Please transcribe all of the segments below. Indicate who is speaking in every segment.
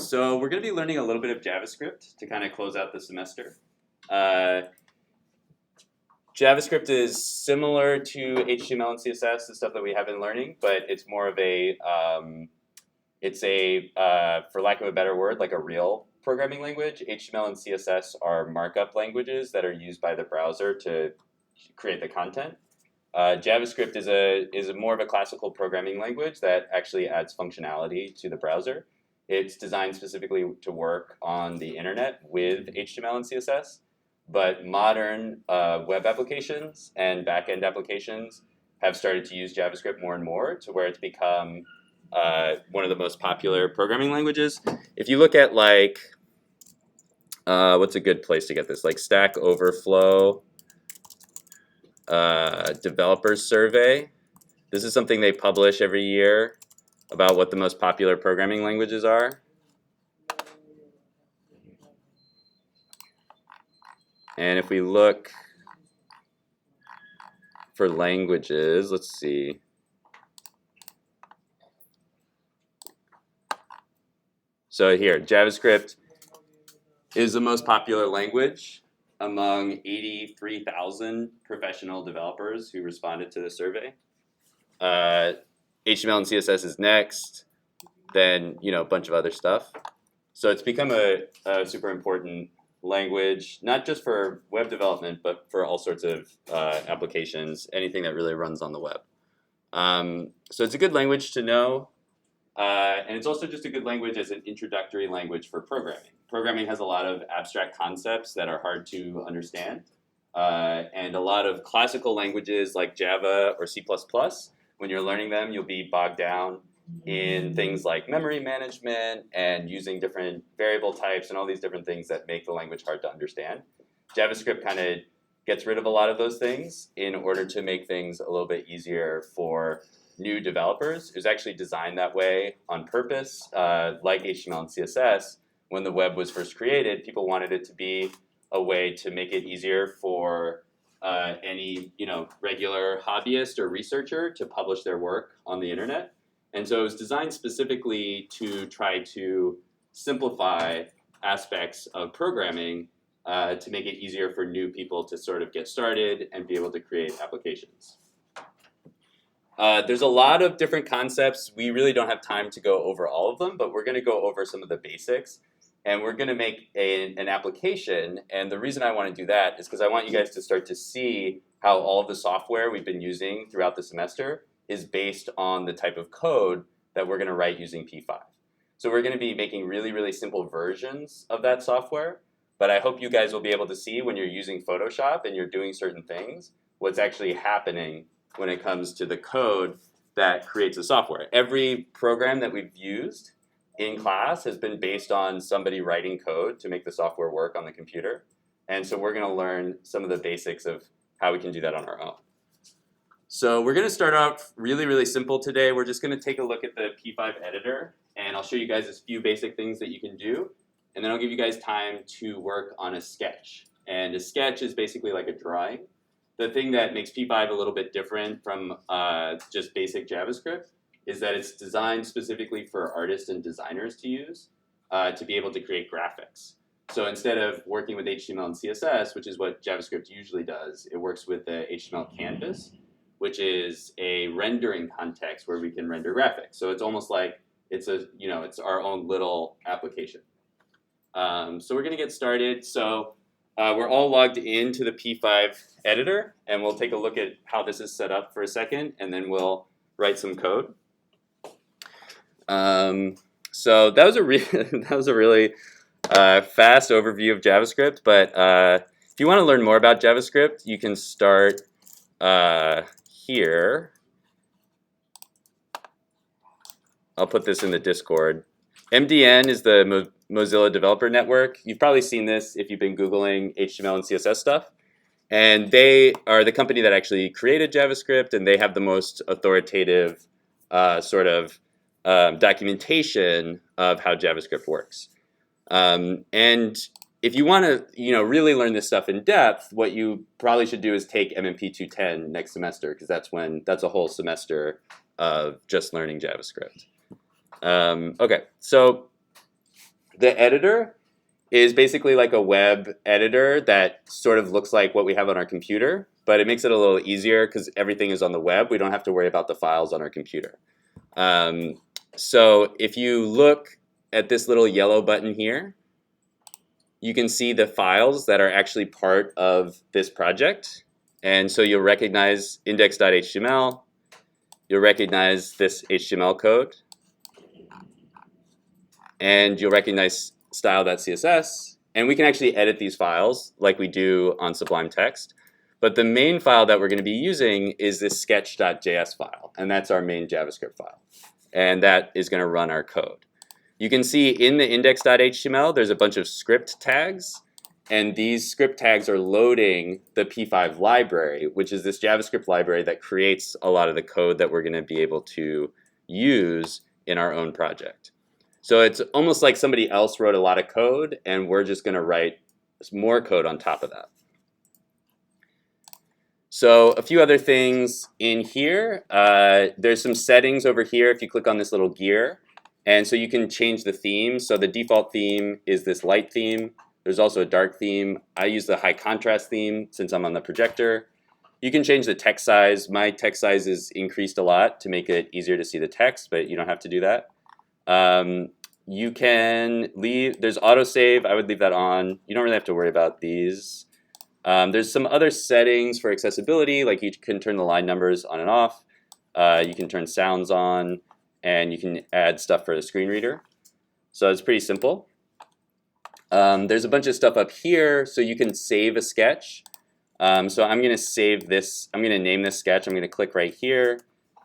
Speaker 1: So we're going to be learning a little bit of JavaScript to kind of close out the semester. JavaScript is similar to HTML and CSS, the stuff that we have been learning, but it's more of a, for lack of a better word, like a real programming language. HTML and CSS are markup languages that are used by the browser to create the content. JavaScript is more of a classical programming language that actually adds functionality to the browser. It's designed specifically to work on the internet with HTML and CSS, but modern web applications and back-end applications have started to use JavaScript more and more to where it's become one of the most popular programming languages. If you look at like, what's a good place to get this? Like Stack Overflow Developers Survey. This is something they publish every year about what the most popular programming languages are. And if we look for languages, let's see. So here, JavaScript is the most popular language among 83,000 professional developers who responded to the survey. HTML and CSS is next, then a bunch of other stuff. So it's become a super important language, not just for web development, but for all sorts of applications, anything that really runs on the web. So it's a good language to know, and it's also just a good language as an introductory language for programming. Programming has a lot of abstract concepts that are hard to understand, and a lot of classical languages like Java or C++, when you're learning them, you'll be bogged down in things like memory management and using different variable types and all these different things that make the language hard to understand. JavaScript kind of gets rid of a lot of those things in order to make things a little bit easier for new developers. It was actually designed that way on purpose. Like HTML and CSS, when the web was first created, people wanted it to be a way to make it easier for any regular hobbyist or researcher to publish their work on the internet. And so it was designed specifically to try to simplify aspects of programming to make it easier for new people to sort of get started and be able to create applications. There's a lot of different concepts. We really don't have time to go over all of them, but we're going to go over some of the basics. And we're going to make an application. And the reason I want to do that is because I want you guys to start to see how all of the software we've been using throughout the semester is based on the type of code that we're going to write using P5. So we're going to be making really, really simple versions of that software. But I hope you guys will be able to see when you're using Photoshop and you're doing certain things, what's actually happening when it comes to the code that creates the software. Every program that we've used in class has been based on somebody writing code to make the software work on the computer. And so we're going to learn some of the basics of how we can do that on our own. So we're going to start out really, really simple today. We're just going to take a look at the P5 editor, and I'll show you guys a few basic things that you can do. And then I'll give you guys time to work on a sketch. And a sketch is basically like a drawing. The thing that makes P5 a little bit different from just basic JavaScript is that it's designed specifically for artists and designers to use to be able to create graphics. So instead of working with HTML and CSS, which is what JavaScript usually does, it works with the HTML canvas, which is a rendering context where we can render graphics. So it's almost like it's our own little application. So we're going to get started. So we're all logged into the P5 editor, and we'll take a look at how this is set up for a second, and then we'll write some code. So that was a really fast overview of JavaScript. But if you want to learn more about JavaScript, you can start here. I'll put this in the Discord. MDN is the Mozilla Developer Network. You've probably seen this if you've been Googling HTML and CSS stuff. And they are the company that actually created JavaScript, and they have the most authoritative documentation of how JavaScript works. And if you want to really learn this stuff in depth, what you probably should do is take MMP 210 next semester, because that's a whole semester of just learning JavaScript. Okay, so The editor is basically like a web editor that sort of looks like what we have on our computer, but it makes it a little easier because everything is on the web. We don't have to worry about the files on our computer. So if you look at this little yellow button here, you can see the files that are actually part of this project. And so you'll recognize index.html, you'll recognize this HTML code, and you'll recognize style.css, and we can actually edit these files like we do on Sublime Text. But the main file that we're going to be using is this sketch.js file, and that's our main JavaScript file. And that is going to run our code. You can see in the index.html, there's a bunch of script tags, and these script tags are loading the P5 library, which is this JavaScript library that creates a lot of the code that we're going to be able to use in our own project. So it's almost like somebody else wrote a lot of code, and we're just going to write more code on top of that. So a few other things in here. There's some settings over here if you click on this little gear. And so you can change the theme. So the default theme is this light theme. There's also a dark theme. I use the high contrast theme since I'm on the projector. You can change the text size. My text size is increased a lot to make it easier to see the text, but you don't have to do that. You can leave, there's autosave, I would leave that on. You don't really have to worry about these. There's some other settings for accessibility, like you can turn the line numbers on and off. You can turn sounds on, and you can add stuff for the screen reader. So it's pretty simple. There's a bunch of stuff up here, so you can save a sketch. So I'm gonna save this, I'm gonna name this sketch, I'm gonna click right here,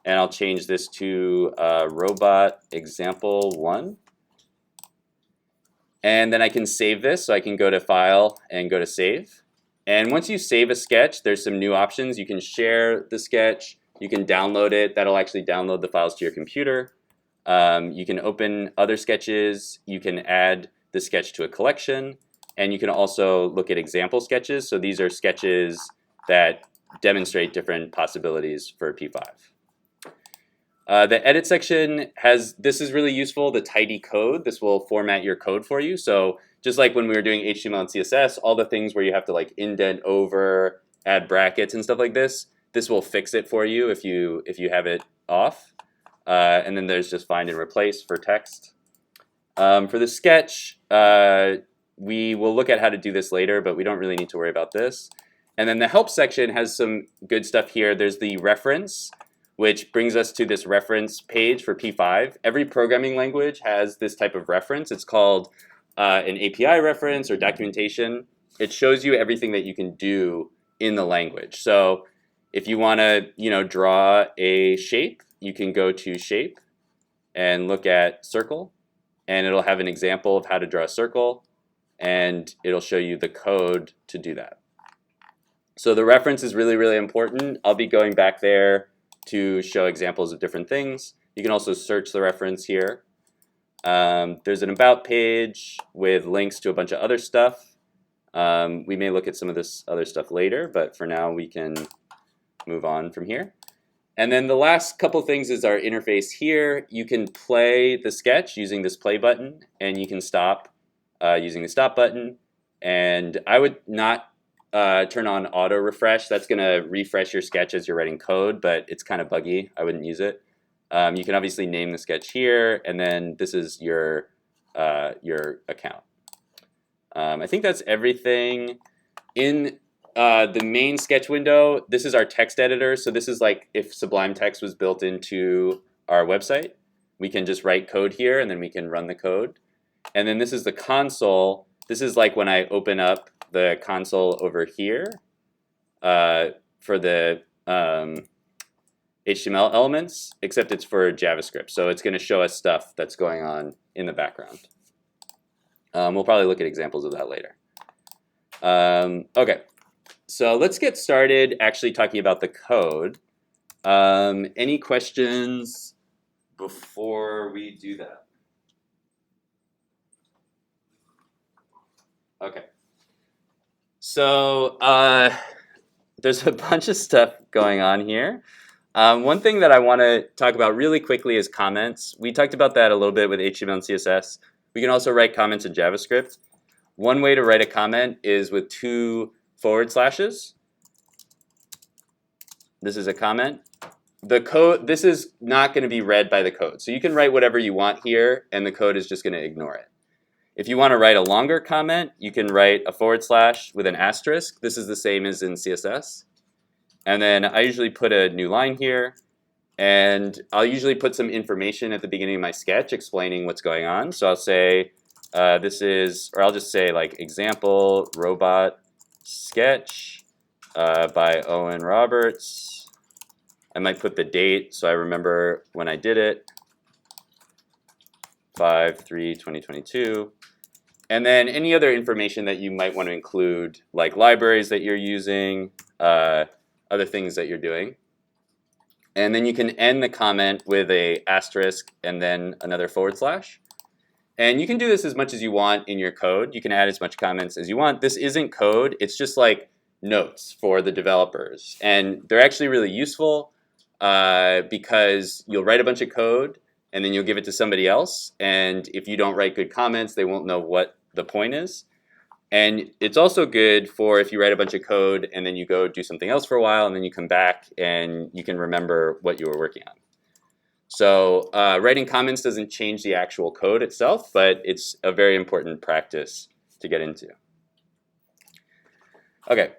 Speaker 1: and I'll change this to robot example 1. And then I can save this, so I can go to File and go to Save. And once you save a sketch, there's some new options. You can share the sketch, you can download it, that'll actually download the files to your computer. You can open other sketches, you can add the sketch to a collection, and you can also look at example sketches. So these are sketches that demonstrate different possibilities for P5. The edit section has, this is really useful, the tidy code. This will format your code for you. So just like when we were doing HTML and CSS, all the things where you have to like indent over, add brackets and stuff like this will fix it for you if you have it off. And then there's just find and replace for text. For the sketch, we will look at how to do this later, but we don't really need to worry about this. And then the help section has some good stuff here. There's the reference, which brings us to this reference page for P5. Every programming language has this type of reference. It's called an API reference or documentation. It shows you everything that you can do in the language. So if you want to, draw a shape, you can go to shape and look at circle, and it'll have an example of how to draw a circle, and it'll show you the code to do that. So the reference is really, really important. I'll be going back there to show examples of different things. You can also search the reference here. There's an about page with links to a bunch of other stuff. We may look at some of this other stuff later, but for now we can move on from here. And then the last couple things is our interface here. You can play the sketch using this play button, and you can stop using the stop button. And I would not turn on auto refresh. That's going to refresh your sketch as you're writing code, but it's kind of buggy. I wouldn't use it. You can obviously name the sketch here, and then this is your account. I think that's everything. In the main sketch window, this is our text editor. So this is like if Sublime Text was built into our website. We can just write code here, and then we can run the code. And then this is the console. This is like when I open up the console over here for the HTML elements, except it's for JavaScript. So it's going to show us stuff that's going on in the background. We'll probably look at examples of that later. Okay, so let's get started actually talking about the code. Any questions before we do that? Okay. So there's a bunch of stuff going on here. One thing that I want to talk about really quickly is comments. We talked about that a little bit with HTML and CSS. We can also write comments in JavaScript. One way to write a comment is with 2 forward slashes. This is a comment. The code, this is not going to be read by the code. So you can write whatever you want here, and the code is just going to ignore it. If you want to write a longer comment, you can write a forward slash with an asterisk. This is the same as in CSS. And then I usually put a new line here. And I'll usually put some information at the beginning of my sketch explaining what's going on. So I'll say this is, or I'll just say like example robot sketch by Owen Roberts. I might put the date so I remember when I did it, 5/3/2022. And then any other information that you might want to include, like libraries that you're using, other things that you're doing. And then you can end the comment with a asterisk and then another forward slash. And you can do this as much as you want in your code. You can add as much comments as you want. This isn't code. It's just like notes for the developers. And they're actually really useful because you'll write a bunch of code and then you'll give it to somebody else. And if you don't write good comments, they won't know what the point is. And it's also good for if you write a bunch of code and then you go do something else for a while and then you come back and you can remember what you were working on. So writing comments doesn't change the actual code itself, but it's a very important practice to get into. Okay,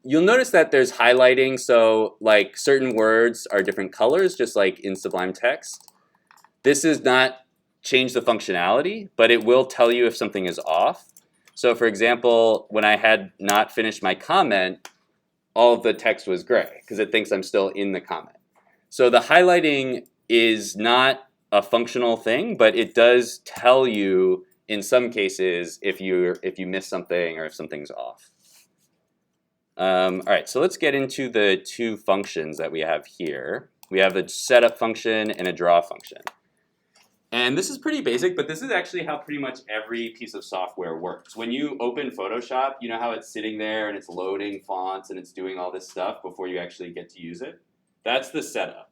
Speaker 1: you'll notice that there's highlighting. So like certain words are different colors, just like in Sublime Text. This does not change the functionality, but it will tell you if something is off. So for example, when I had not finished my comment, all of the text was gray because it thinks I'm still in the comment. So the highlighting is not a functional thing, but it does tell you in some cases if you miss something or if something's off. All right, so let's get into the 2 functions that we have here. We have a setup function and a draw function. And this is pretty basic, but this is actually how pretty much every piece of software works. When you open Photoshop, you know how it's sitting there and it's loading fonts and it's doing all this stuff before you actually get to use it? That's the setup.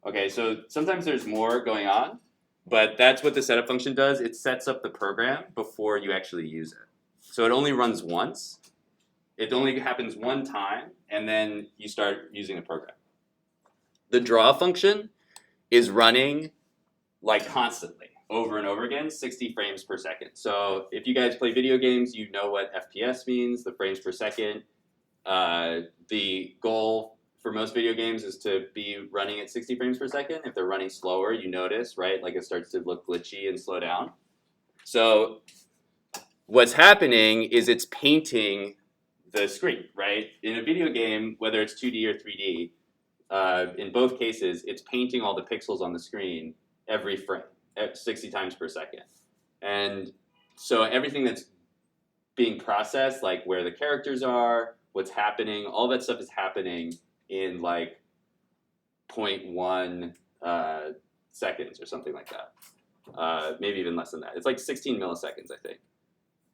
Speaker 1: Okay, so sometimes there's more going on, but that's what the setup function does. It sets up the program before you actually use it. So it only runs once. It only happens one time, and then you start using the program. The draw function is running like constantly, over and over again, 60 frames per second. So if you guys play video games, you know what FPS means, the frames per second. The goal for most video games is to be running at 60 frames per second. If they're running slower, you notice, right? Like it starts to look glitchy and slow down. So what's happening is it's painting the screen, right? In a video game, whether it's 2D or 3D, in both cases, it's painting all the pixels on the screen every frame at 60 times per second. And so everything that's being processed, like where the characters are, what's happening, all that stuff is happening in like 0.1 seconds or something like that. Maybe even less than that. It's like 16 milliseconds, I think.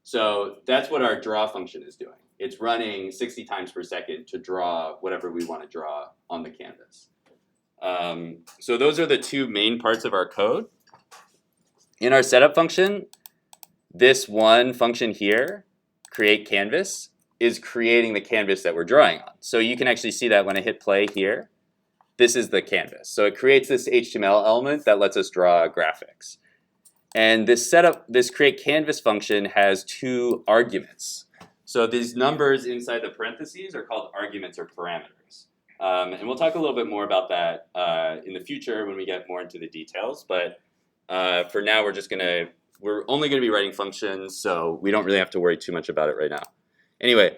Speaker 1: So that's what our draw function is doing. It's running 60 times per second to draw whatever we want to draw on the canvas. So those are the 2 main parts of our code. In our setup function, this one function here, create canvas, is creating the canvas that we're drawing on. So you can actually see that when I hit play here, this is the canvas. So it creates this HTML element that lets us draw graphics. And this create canvas function has 2 arguments. So these numbers inside the parentheses are called arguments or parameters. And we'll talk a little bit more about that in the future when we get more into the details. But for now, we're only going to be writing functions, so we don't really have to worry too much about it right now. Anyway,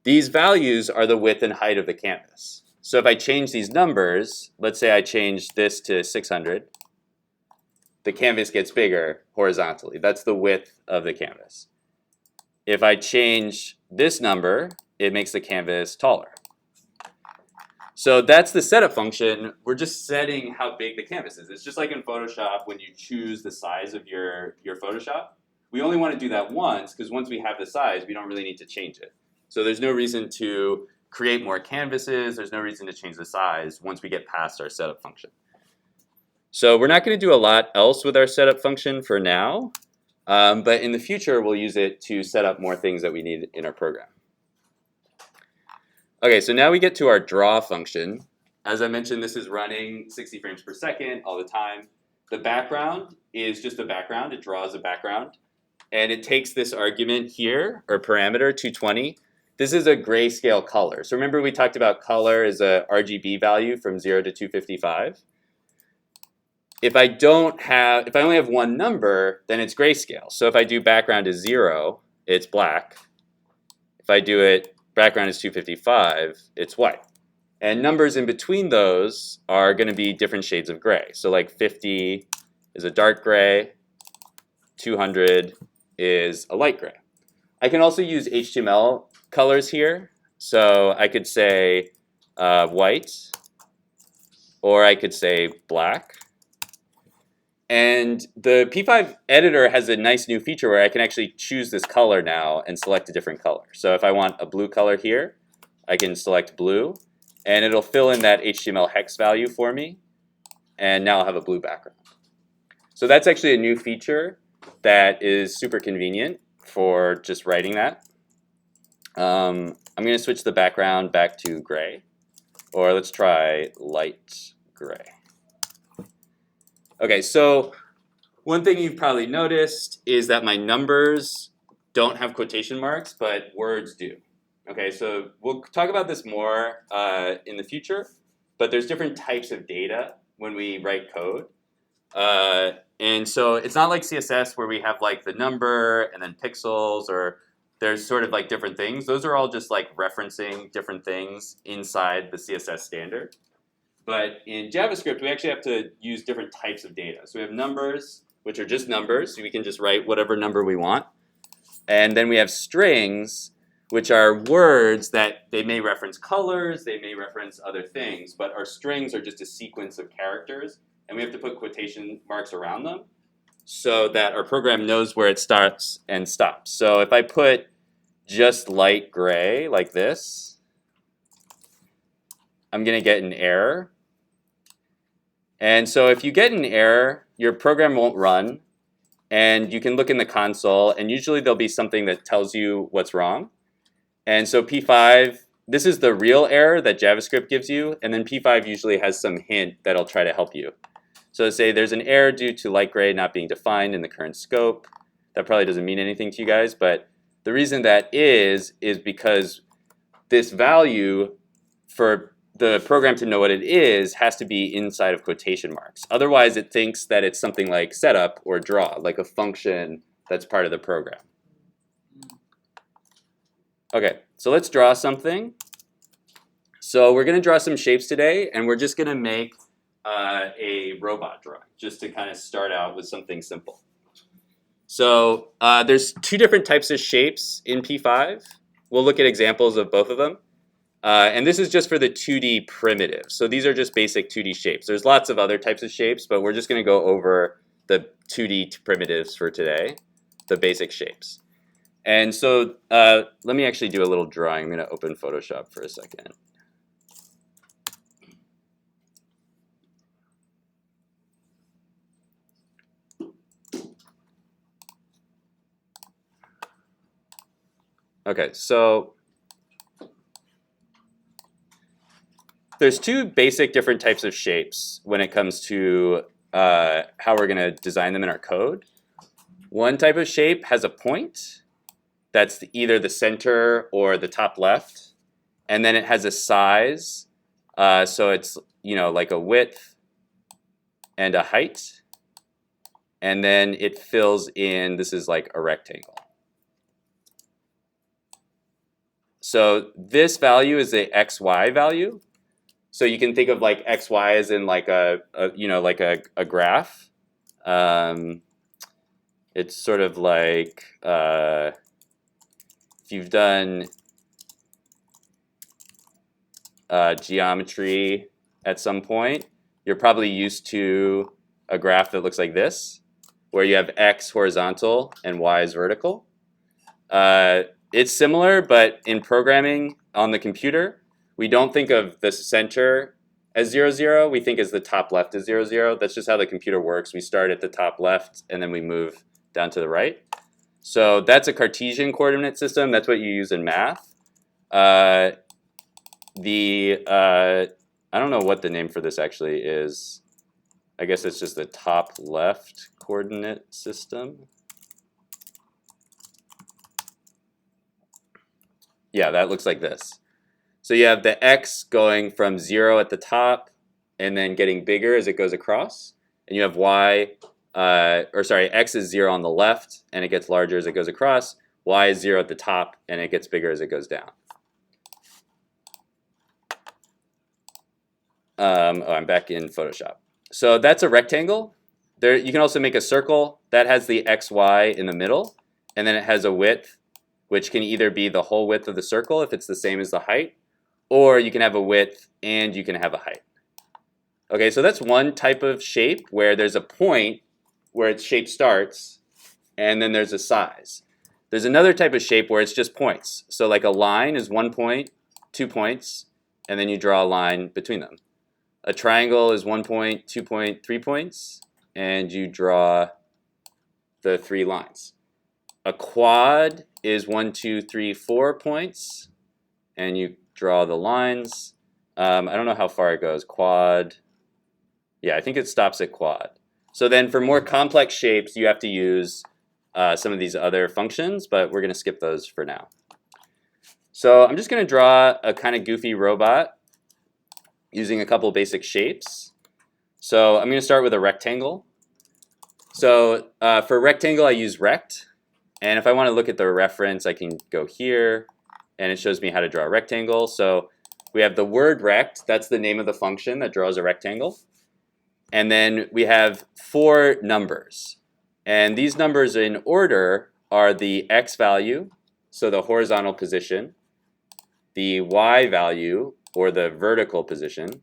Speaker 1: these values are the width and height of the canvas. So if I change these numbers, let's say I change this to 600, the canvas gets bigger horizontally. That's the width of the canvas. If I change this number, it makes the canvas taller. So that's the setup function. We're just setting how big the canvas is. It's just like in Photoshop when you choose the size of your Photoshop. We only want to do that once because once we have the size, we don't really need to change it. So there's no reason to create more canvases. There's no reason to change the size once we get past our setup function. So we're not going to do a lot else with our setup function for now, but in the future we'll use it to set up more things that we need in our program. Okay, so now we get to our draw function. As I mentioned, this is running 60 frames per second all the time. The background is just a background. It draws a background. And it takes this argument here, or parameter, 220. This is a grayscale color. So remember we talked about color is a RGB value from 0 to 255. If I only have one number, then it's grayscale. So if I do background is 0, it's black. If I do it background is 255, it's white. And numbers in between those are going to be different shades of gray. So like 50 is a dark gray, 200 is a light gray. I can also use HTML colors here. So I could say white, or I could say black. And the P5 editor has a nice new feature where I can actually choose this color now and select a different color. So if I want a blue color here, I can select blue, and it'll fill in that HTML hex value for me. And now I'll have a blue background. So that's actually a new feature that is super convenient for just writing that. I'm going to switch the background back to gray, or let's try light gray. Okay, so one thing you've probably noticed is that my numbers don't have quotation marks, but words do. Okay, so we'll talk about this more in the future, but there's different types of data when we write code. And so it's not like CSS where we have like the number and then pixels, or there's sort of like different things. Those are all just like referencing different things inside the CSS standard. But in JavaScript, we actually have to use different types of data. So we have numbers, which are just numbers. So we can just write whatever number we want. And then we have strings, which are words that they may reference colors, they may reference other things, but our strings are just a sequence of characters, and we have to put quotation marks around them so that our program knows where it starts and stops. So if I put just light gray like this, I'm going to get an error. And so if you get an error, your program won't run, and you can look in the console, and usually there'll be something that tells you what's wrong. And so P5, this is the real error that JavaScript gives you, and then P5 usually has some hint that'll try to help you. So say there's an error due to light gray not being defined in the current scope. That probably doesn't mean anything to you guys, but the reason that is because this value for the program to know what it is has to be inside of quotation marks. Otherwise, it thinks that it's something like setup or draw, like a function that's part of the program. Okay, so let's draw something. So we're going to draw some shapes today, and we're just going to make a robot drawing, just to kind of start out with something simple. So there's two different types of shapes in P5. We'll look at examples of both of them. And this is just for the 2D primitives. So these are just basic 2D shapes. There's lots of other types of shapes, but we're just going to go over the 2D primitives for today, the basic shapes. And so let me actually do a little drawing. I'm going to open Photoshop for a second. Okay, so there's two basic different types of shapes when it comes to how we're going to design them in our code. One type of shape has a point that's either the center or the top left, and then it has a size, so it's like a width and a height, and then it fills in. This is like a rectangle. So this value is the XY value. So you can think of like XY as in like a graph. It's sort of like if you've done geometry at some point, you're probably used to a graph that looks like this, where you have X horizontal and Y is vertical. It's similar, but in programming on the computer, we don't think of the center as 0, 0, we think as the top left is 0, 0. That's just how the computer works. We start at the top left, and then we move down to the right. So that's a Cartesian coordinate system. That's what you use in math. I don't know what the name for this actually is. I guess it's just the top left coordinate system. Yeah, that looks like this. So you have the x going from 0 at the top and then getting bigger as it goes across. And you have y, x is 0 on the left and it gets larger as it goes across. Y is 0 at the top and it gets bigger as it goes down. I'm back in Photoshop. So that's a rectangle. There, you can also make a circle that has the x, y in the middle, and then it has a width, which can either be the whole width of the circle if it's the same as the height, or you can have a width and you can have a height. Okay, so that's one type of shape where there's a point where its shape starts, and then there's a size. There's another type of shape where it's just points. So like a line is 1 point, 2 points, and then you draw a line between them. A triangle is 1 point, 2 point, 3 points, and you draw the 3 lines. A quad is 1, 2, 3, 4 points, and you draw the lines. I don't know how far it goes. Quad. Yeah, I think it stops at quad. So then for more complex shapes, you have to use some of these other functions, but we're going to skip those for now. So I'm just going to draw a kind of goofy robot using a couple basic shapes. So I'm going to start with a rectangle. So for rectangle, I use rect. And if I want to look at the reference, I can go here, and it shows me how to draw a rectangle. So we have the word rect. That's the name of the function that draws a rectangle. And then we have 4 numbers. And these numbers in order are the x value, so the horizontal position, the y value, or the vertical position,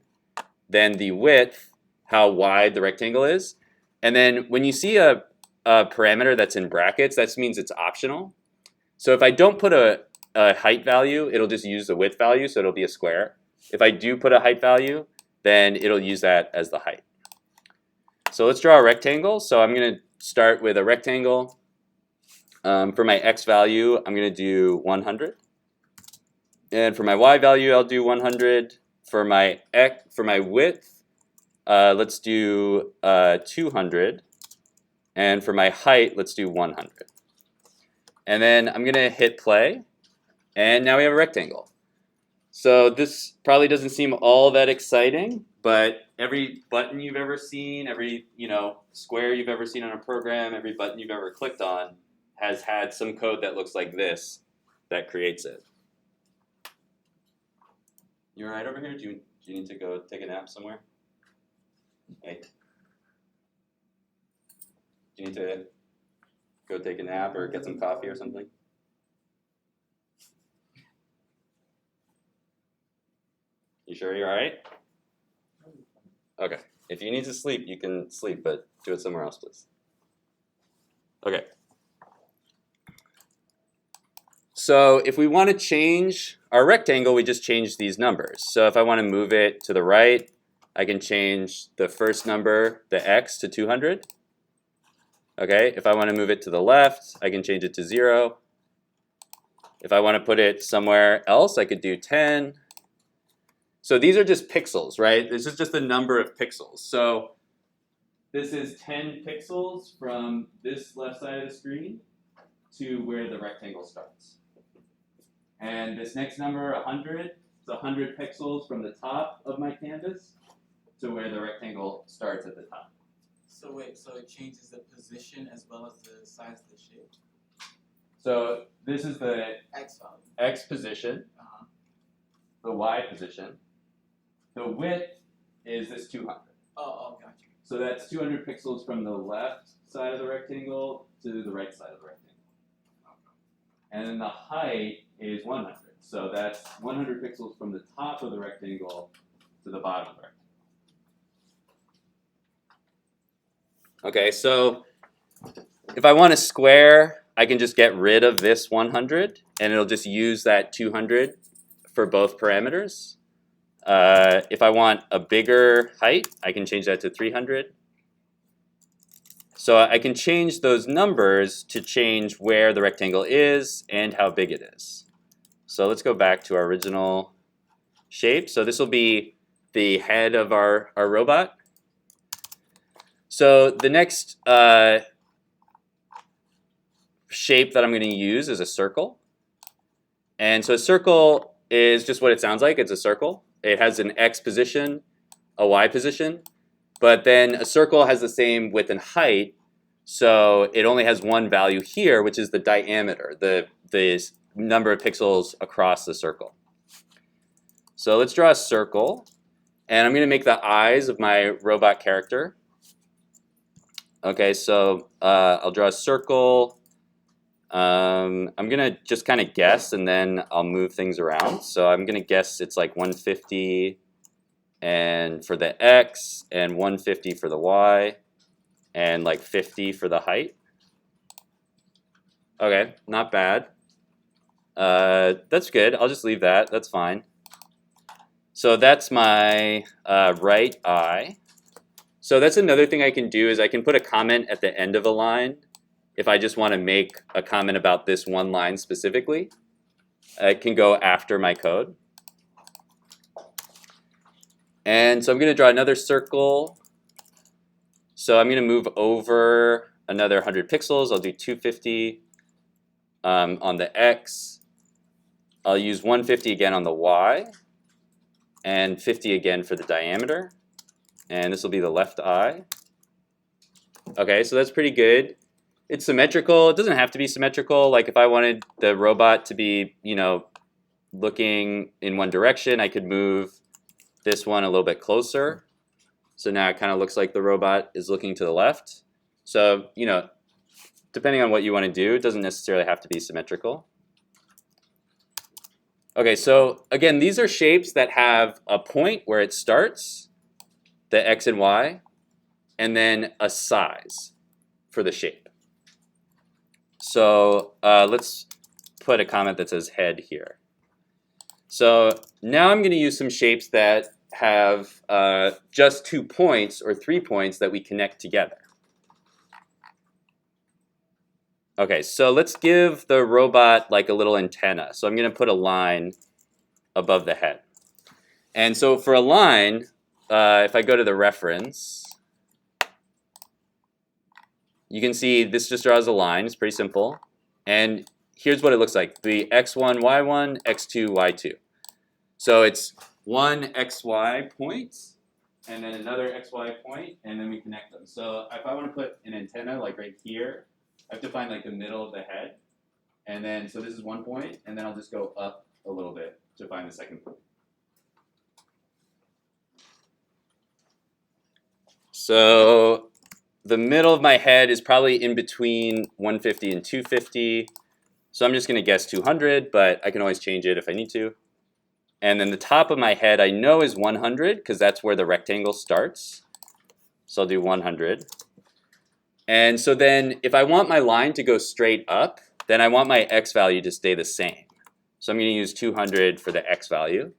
Speaker 1: then the width, how wide the rectangle is. And then when you see a parameter that's in brackets, that means it's optional. So if I don't put a height value, it'll just use the width value, so it'll be a square. If I do put a height value, then it'll use that as the height. So let's draw a rectangle. So I'm going to start with a rectangle. For my x value, I'm going to do 100. And for my y value, I'll do 100. For my width, let's do 200. And for my height, let's do 100. And then I'm going to hit play. And now we have a rectangle. So this probably doesn't seem all that exciting, but every button you've ever seen, every square you've ever seen on a program, every button you've ever clicked on has had some code that looks like this that creates it. You all right over here? Do you need to go take a nap somewhere? Hey. Do you need to go take a nap or get some coffee or something? You sure you're all right? Okay. If you need to sleep, you can sleep, but do it somewhere else, please. Okay. So if we want to change our rectangle, we just change these numbers. So if I want to move it to the right, I can change the first number, the x, to 200. Okay. If I want to move it to the left, I can change it to 0. If I want to put it somewhere else, I could do 10. So these are just pixels, right? This is just the number of pixels. So this is 10 pixels from this left side of the screen to where the rectangle starts. And this next number, 100, is 100 pixels from the top of my canvas to where the rectangle starts at the top.
Speaker 2: So wait, so it changes the position as well as the size of the shape?
Speaker 1: So this is the
Speaker 2: X value.
Speaker 1: X position, the Y position. The width is this 200.
Speaker 2: Oh, got you.
Speaker 1: So that's 200 pixels from the left side of the rectangle to the right side of the rectangle. And then the height is 100. So that's 100 pixels from the top of the rectangle to the bottom of the rectangle. Okay, so if I want a square, I can just get rid of this 100, and it'll just use that 200 for both parameters. If I want a bigger height, I can change that to 300. So I can change those numbers to change where the rectangle is and how big it is. So let's go back to our original shape. So this will be the head of our robot. So the next shape that I'm going to use is a circle. And so a circle is just what it sounds like. It's a circle. It has an X position, a Y position, but then a circle has the same width and height, so it only has one value here, which is the diameter, the number of pixels across the circle. So let's draw a circle, and I'm going to make the eyes of my robot character. Okay, so I'll draw a circle. I'm gonna just kind of guess, and then I'll move things around. So I'm gonna guess it's like 150 and for the X, and 150 for the Y, and like 50 for the height. Okay, not bad. That's good. I'll just leave that. That's fine. So that's my right eye. So that's another thing I can do is I can put a comment at the end of a line if I just want to make a comment about this one line specifically. It can go after my code. And so I'm going to draw another circle. So I'm going to move over another 100 pixels. I'll do 250 on the X. I'll use 150 again on the Y, and 50 again for the diameter. And this will be the left eye. Okay, so that's pretty good. It's symmetrical. It doesn't have to be symmetrical. Like if I wanted the robot to be, looking in one direction, I could move this one a little bit closer. So now it kind of looks like the robot is looking to the left. So, depending on what you want to do, it doesn't necessarily have to be symmetrical. Okay, so again, these are shapes that have a point where it starts, the X and Y, and then a size for the shape. So let's put a comment that says head here. So now I'm going to use some shapes that have just 2 points or 3 points that we connect together. Okay, so let's give the robot like a little antenna. So I'm going to put a line above the head. And so for a line, if I go to the reference, you can see this just draws a line. It's pretty simple. And here's what it looks like. The x1, y1, x2, y2. So it's one xy point, and then another xy point, and then we connect them. So if I want to put an antenna like right here, I have to find like the middle of the head. And then, so this is 1 point, and then I'll just go up a little bit to find the second point. So the middle of my head is probably in between 150 and 250. So I'm just going to guess 200, but I can always change it if I need to. And then the top of my head I know is 100 because that's where the rectangle starts. So I'll do 100. And so then if I want my line to go straight up, then I want my x value to stay the same. So I'm going to use 200 for the x value.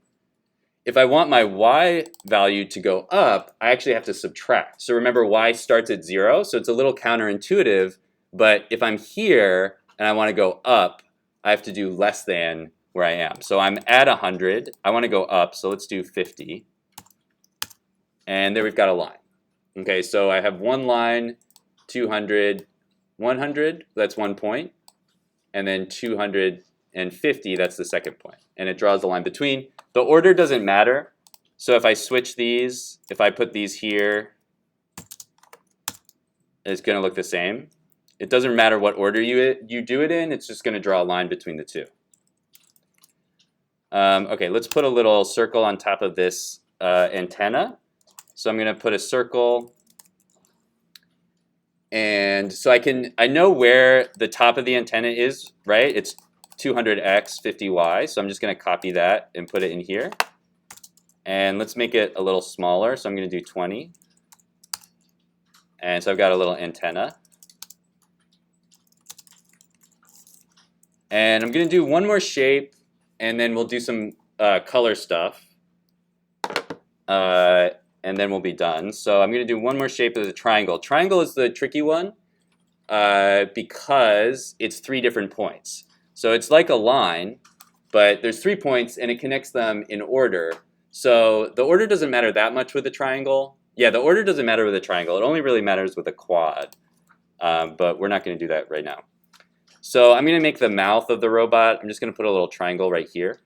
Speaker 1: If I want my y value to go up, I actually have to subtract. So remember, y starts at 0, so it's a little counterintuitive. But if I'm here and I want to go up, I have to do less than where I am. So I'm at 100. I want to go up, so let's do 50. And there we've got a line. Okay, so I have one line, 200, 100, that's 1 point. And then 250, that's the second point. And it draws the line between. The order doesn't matter. So if I switch these, if I put these here, it's going to look the same. It doesn't matter what order you do it in. It's just going to draw a line between the two. Okay, let's put a little circle on top of this antenna. So I'm going to put a circle. And so I know where the top of the antenna is, right? It's 200x, 50y. So I'm just going to copy that and put it in here. And let's make it a little smaller. So I'm going to do 20. And so I've got a little antenna. And I'm going to do one more shape, and then we'll do some color stuff. and then we'll be done. So I'm going to do one more shape as a triangle. Triangle is the tricky one because it's 3 different points. So it's like a line, but there's 3 points and it connects them in order. So the order doesn't matter that much with a triangle. Yeah, the order doesn't matter with a triangle. It only really matters with a quad, but we're not going to do that right now. So I'm going to make the mouth of the robot. I'm just going to put a little triangle right here.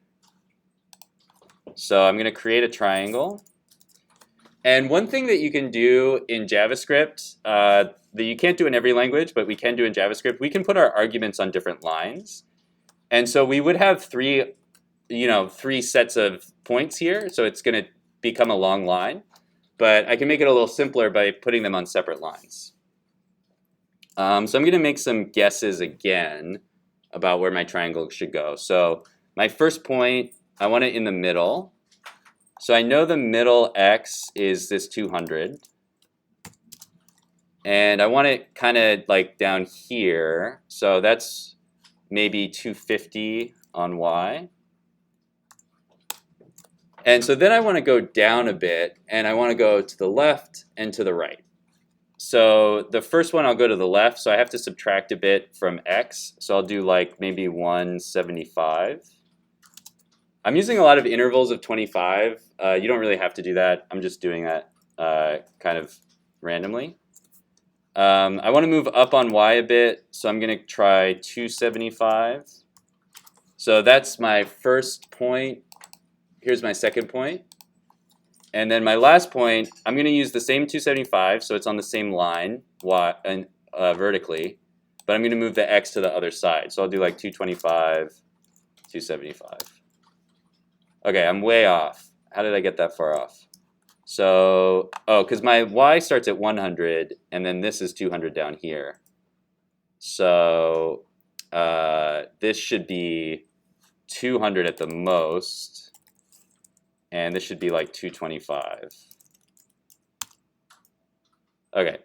Speaker 1: So I'm going to create a triangle. And one thing that you can do in JavaScript that you can't do in every language, but we can do in JavaScript, we can put our arguments on different lines. And so we would have 3 sets of points here. So it's going to become a long line. But I can make it a little simpler by putting them on separate lines. So I'm going to make some guesses again about where my triangle should go. So my first point, I want it in the middle. So I know the middle x is this 200. And I want it kind of like down here. So that's maybe 250 on y. And so then I want to go down a bit, and I want to go to the left and to the right. So the first one, I'll go to the left, so I have to subtract a bit from x. So I'll do like maybe 175. I'm using a lot of intervals of 25. You don't really have to do that. I'm just doing that kind of randomly. I want to move up on y a bit, so I'm going to try 275. So that's my first point. Here's my second point. And then my last point, I'm going to use the same 275, so it's on the same line vertically, but I'm going to move the x to the other side. So I'll do like 225, 275. Okay, I'm way off. How did I get that far off? So, because my y starts at 100, and then this is 200 down here. So this should be 200 at the most. And this should be like 225. Okay,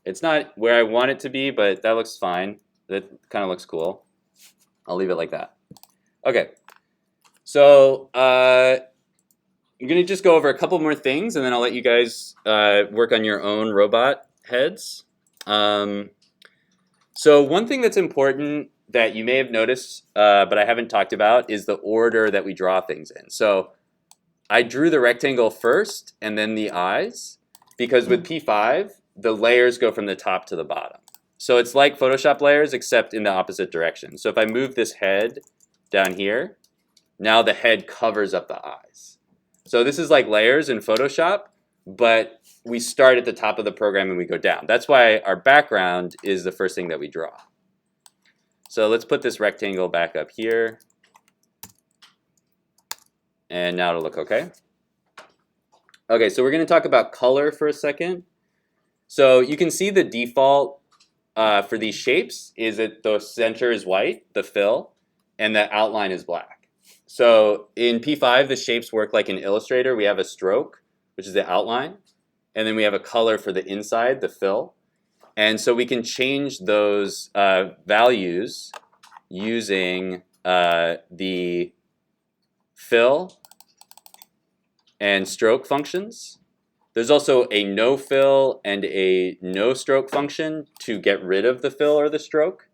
Speaker 1: it's not where I want it to be, but that looks fine. That kind of looks cool. I'll leave it like that. Okay, so I'm gonna just go over a couple more things, and then I'll let you guys work on your own robot heads. So one thing that's important that you may have noticed, but I haven't talked about, is the order that we draw things in. So I drew the rectangle first and then the eyes, because with P5, the layers go from the top to the bottom. So it's like Photoshop layers, except in the opposite direction. So if I move this head down here, now the head covers up the eyes. So this is like layers in Photoshop, but we start at the top of the program and we go down. That's why our background is the first thing that we draw. So let's put this rectangle back up here. And now it'll look okay. Okay, so we're going to talk about color for a second. So you can see the default for these shapes is that the center is white, the fill, and the outline is black. So in P5, the shapes work like in Illustrator. We have a stroke, which is the outline, and then we have a color for the inside, the fill. And so we can change those values using the fill and stroke functions. There's also a no fill and a no stroke function to get rid of the fill or the stroke.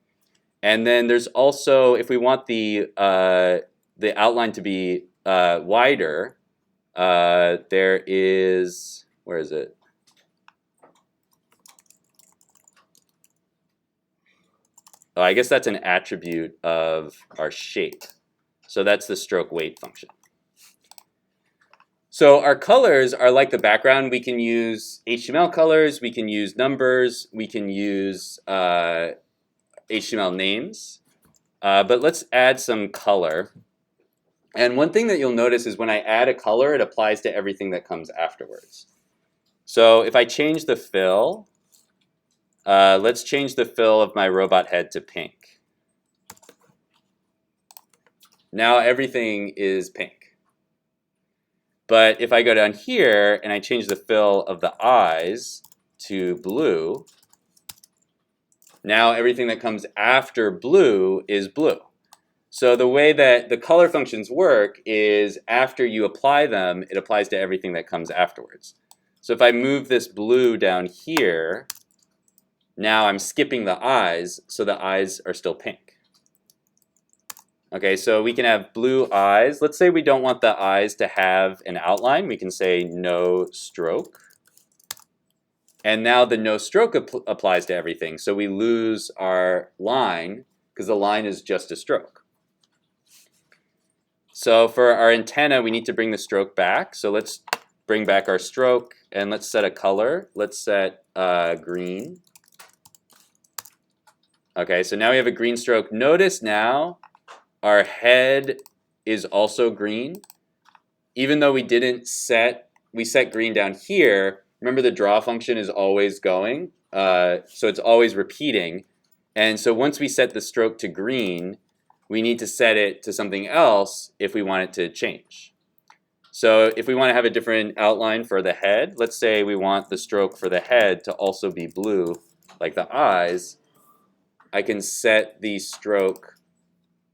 Speaker 1: And then there's also, if we want the outline to be wider, there is, where is it? Oh, I guess that's an attribute of our shape. So that's the stroke weight function. So our colors are like the background. We can use HTML colors, we can use numbers, we can use HTML names. But let's add some color. And one thing that you'll notice is when I add a color, it applies to everything that comes afterwards. So if I change the fill, let's change the fill of my robot head to pink. Now everything is pink. But if I go down here and I change the fill of the eyes to blue, now everything that comes after blue is blue. So the way that the color functions work is after you apply them, it applies to everything that comes afterwards. So if I move this blue down here, now I'm skipping the eyes, so the eyes are still pink. Okay, so we can have blue eyes. Let's say we don't want the eyes to have an outline. We can say no stroke. And now the no stroke applies to everything. So we lose our line because the line is just a stroke. So for our antenna, we need to bring the stroke back. So let's bring back our stroke and let's set a color. Let's set green. Okay, so now we have a green stroke. Notice now our head is also green. Even though we set green down here, remember the draw function is always going, so it's always repeating. And so once we set the stroke to green, we need to set it to something else if we want it to change. So if we want to have a different outline for the head, let's say we want the stroke for the head to also be blue, like the eyes, I can set the stroke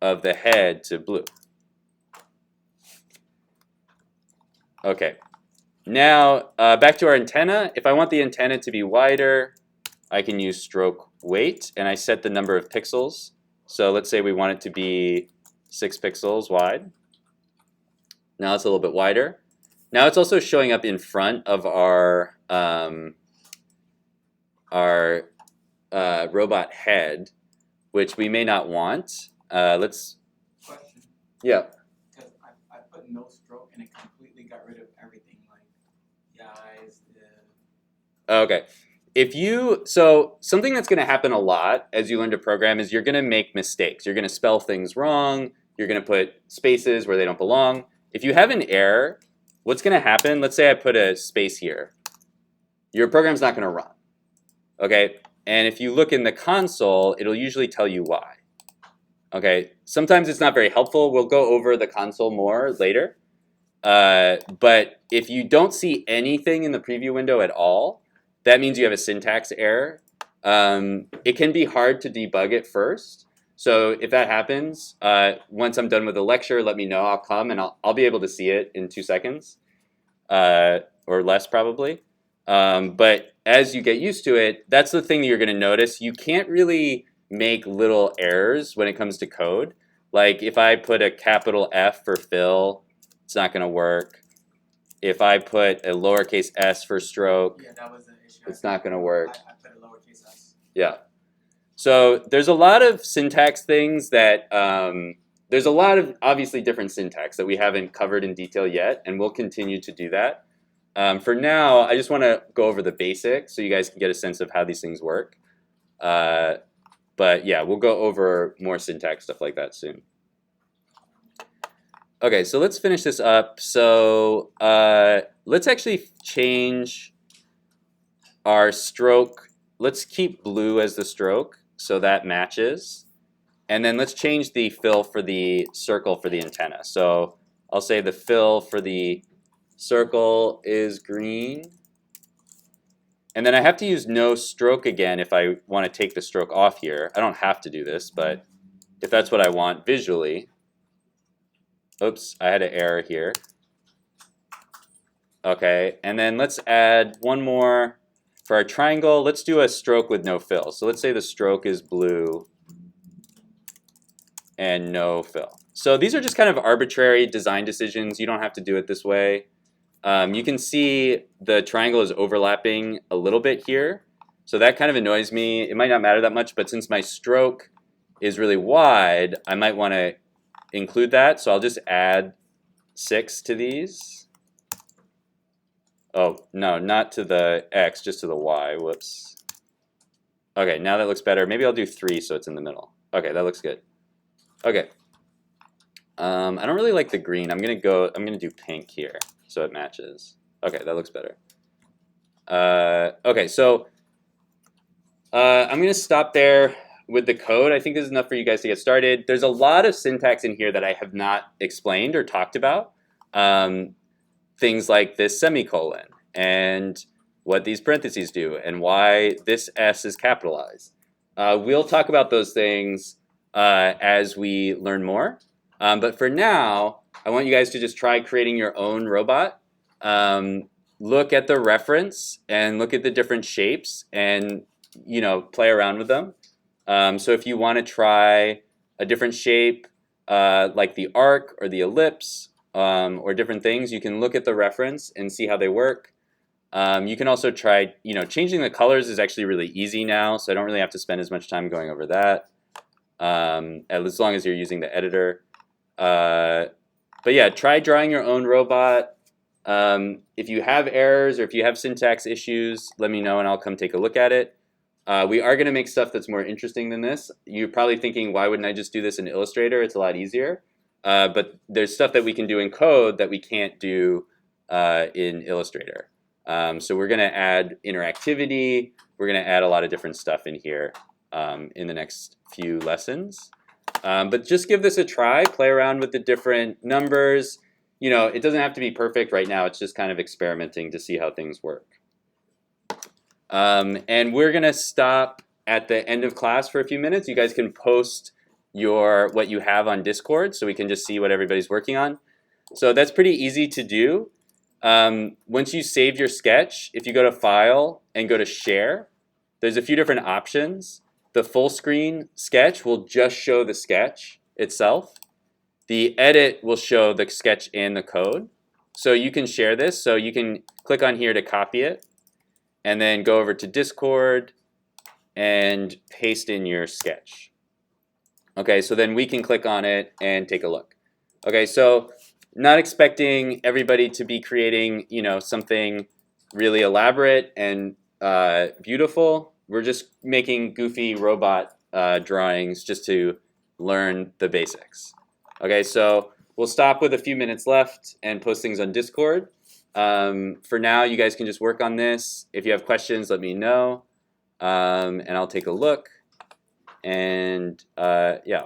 Speaker 1: of the head to blue. Okay, now back to our antenna. If I want the antenna to be wider, I can use stroke weight, and I set the number of pixels. So let's say we want it to be 6 pixels wide. Now it's a little bit wider. Now it's also showing up in front of our robot head, which we may not want. Let's.
Speaker 2: Question.
Speaker 1: Yeah.
Speaker 2: Because I put no stroke and it completely got rid of everything, like the eyes, the.
Speaker 1: Okay. So something that's going to happen a lot as you learn to program is you're going to make mistakes. You're going to spell things wrong. You're going to put spaces where they don't belong. If you have an error, what's going to happen? Let's say I put a space here. Your program's not going to run. Okay. And if you look in the console, it'll usually tell you why. Okay. Sometimes it's not very helpful. We'll go over the console more later. But if you don't see anything in the preview window at all, that means you have a syntax error. It can be hard to debug it first. So if that happens, once I'm done with the lecture, let me know. I'll come and I'll be able to see it in 2 seconds, or less probably. But as you get used to it, that's the thing that you're going to notice. You can't really make little errors when it comes to code. Like if I put a capital F for fill, it's not going to work. If I put a lowercase s for stroke,
Speaker 2: Yeah, that was the issue.
Speaker 1: it's not going to work.
Speaker 2: I put a lowercase s.
Speaker 1: Yeah. So there's a lot of syntax things that, there's a lot of obviously different syntax that we haven't covered in detail yet, and we'll continue to do that. For now, I just want to go over the basics so you guys can get a sense of how these things work. But yeah, we'll go over more syntax stuff like that soon. Okay, so let's finish this up. So let's actually change our stroke. Let's keep blue as the stroke so that matches. And then let's change the fill for the circle for the antenna. So I'll say the fill for the circle is green. And then I have to use no stroke again if I want to take the stroke off here. I don't have to do this, but if that's what I want visually. Oops, I had an error here. Okay, and then let's add one more. For our triangle, let's do a stroke with no fill. So let's say the stroke is blue and no fill. So these are just kind of arbitrary design decisions. You don't have to do it this way. You can see the triangle is overlapping a little bit here. So that kind of annoys me. It might not matter that much, but since my stroke is really wide, I might want to include that. So I'll just add 6 to these. Oh, no, not to the X, just to the Y. Whoops. Okay, now that looks better. Maybe I'll do 3 so it's in the middle. Okay, that looks good. Okay. I don't really like the green. I'm gonna do pink here so it matches. Okay, that looks better. Okay, so I'm gonna stop there with the code. I think this is enough for you guys to get started. There's a lot of syntax in here that I have not explained or talked about. Things like this semicolon and what these parentheses do and why this S is capitalized. We'll talk about those things as we learn more. But for now, I want you guys to just try creating your own robot. Look at the reference and look at the different shapes and play around with them. So if you want to try a different shape like the arc or the ellipse or different things, you can look at the reference and see how they work. You can also try, changing the colors is actually really easy now, so I don't really have to spend as much time going over that, as long as you're using the editor. But yeah, try drawing your own robot. If you have errors or if you have syntax issues, let me know and I'll come take a look at it. We are going to make stuff that's more interesting than this. You're probably thinking, why wouldn't I just do this in Illustrator? It's a lot easier. But there's stuff that we can do in code that we can't do in Illustrator. So we're going to add interactivity. We're going to add a lot of different stuff in here in the next few lessons. But just give this a try. Play around with the different numbers. It doesn't have to be perfect right now. It's just kind of experimenting to see how things work. And we're going to stop at the end of class for a few minutes. You guys can post what you have on Discord so we can just see what everybody's working on. So that's pretty easy to do. Once you save your sketch, if you go to File and go to Share, there's a few different options. The full screen sketch will just show the sketch itself. The edit will show the sketch and the code. So you can share this. So you can click on here to copy it and then go over to Discord and paste in your sketch. Okay, so then we can click on it and take a look. Okay, so not expecting everybody to be creating, something really elaborate and beautiful. We're just making goofy robot drawings just to learn the basics. Okay, so we'll stop with a few minutes left and post things on Discord. For now, you guys can just work on this. If you have questions, let me know, and I'll take a look. And yeah.